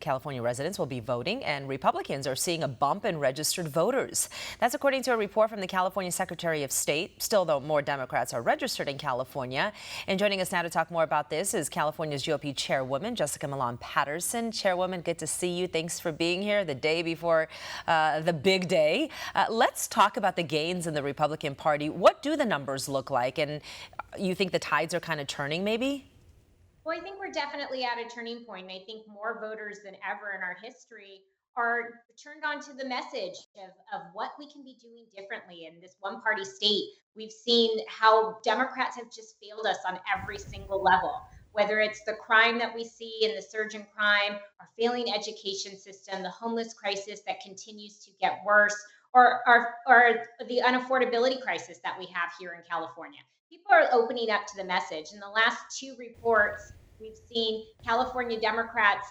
California residents will be voting, and Republicans are seeing a bump in registered voters. That's according to a report from the California Secretary of State. Still, though, more Democrats are registered in California. And joining us now to talk more about this is California's GOP chairwoman, Jessica Malone Patterson. Chairwoman, good to see you. Thanks for being here the day before the big day. Let's talk about the gains in the Republican Party. What do the numbers look like? And you think the tides are kind of turning, maybe? Well, I think we're definitely at a turning point. And I think more voters than ever in our history are turned on to the message of what we can be doing differently in this one party state. We've seen how Democrats have just failed us on every single level, whether it's the crime that we see and the surge in crime, our failing education system, the homeless crisis that continues to get worse, or the unaffordability crisis that we have here in California. People are opening up to the message. In the last two reports, we've seen California Democrats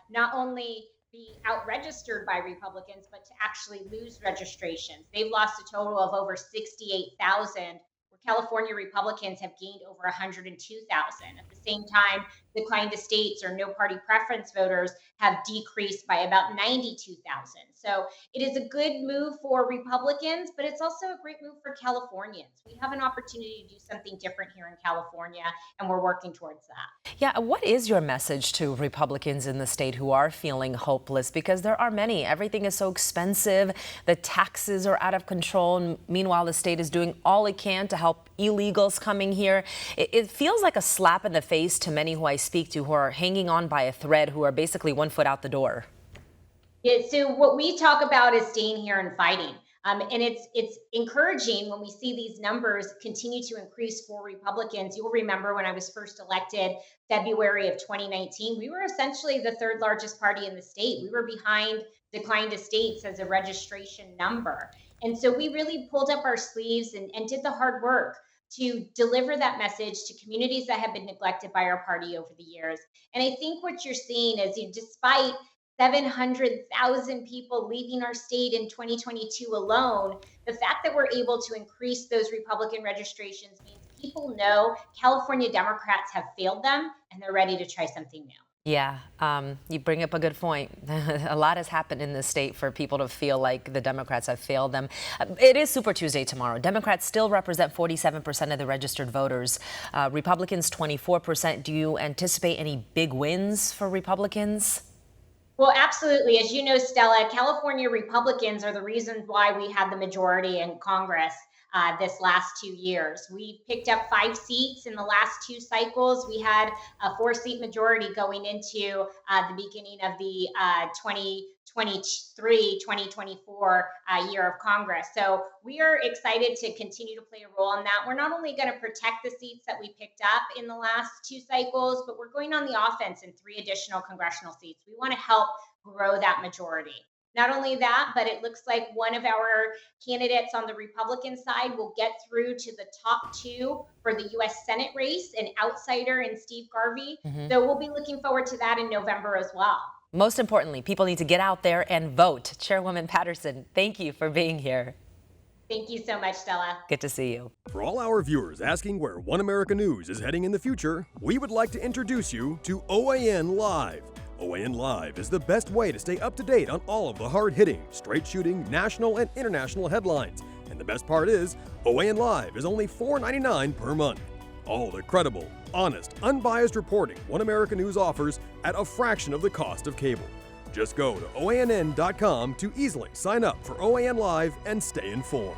not only be out-registered by Republicans, but to actually lose registrations. They've lost a total of over 68,000, where California Republicans have gained over 102,000. At the same time, declined to states or no party preference voters have decreased by about 92,000. So it is a good move for Republicans, but it's also a great move for Californians. We have an opportunity to do something different here in California, and we're working towards that. Yeah, what is your message to Republicans in the state who are feeling hopeless? Because there are many. Everything is so expensive. The taxes are out of control. And meanwhile, the state is doing all it can to help illegals coming here. It feels like a slap in the face to many who I speak to who are hanging on by a thread, who are basically 1 foot out the door. Yeah, so what we talk about is staying here and fighting. And it's encouraging when we see these numbers continue to increase for Republicans. You'll remember when I was first elected, February of 2019, we were essentially the third largest party in the state. We were behind declined to states as a registration number. And so we really pulled up our sleeves and did the hard work to deliver that message to communities that have been neglected by our party over the years. And I think what you're seeing is, despite 700,000 people leaving our state in 2022 alone, the fact that we're able to increase those Republican registrations means people know California Democrats have failed them and they're ready to try something new. Yeah, you bring up a good point. A lot has happened in this state for people to feel like the Democrats have failed them. It is Super Tuesday tomorrow. Democrats still represent 47% of the registered voters. Republicans, 24%. Do you anticipate any big wins for Republicans? Well, absolutely. As you know, Stella, California Republicans are the reason why we had the majority in Congress this last 2 years. We picked up 5 seats in the last 2 cycles. We had a 4-seat majority going into the beginning of the 2023-2024 year of Congress. So we are excited to continue to play a role in that. We're not only going to protect the seats that we picked up in the last 2 cycles, but we're going on the offense in 3 additional congressional seats. We want to help grow that majority. Not only that, but it looks like one of our candidates on the Republican side will get through to the top 2 for the U.S. Senate race, an outsider in Steve Garvey. So we'll be looking forward to that in November as well. Most importantly, people need to get out there and vote. Chairwoman Patterson, thank you for being here. Thank you so much, Stella. Good to see you. For all our viewers asking where One America News is heading in the future, we would like to introduce you to OAN Live. OAN Live is the best way to stay up to date on all of the hard-hitting, straight-shooting, national and international headlines. And the best part is, OAN Live is only $4.99 per month. All the credible, honest, unbiased reporting One America News offers at a fraction of the cost of cable. Just go to OANN.com to easily sign up for OAN Live and stay informed.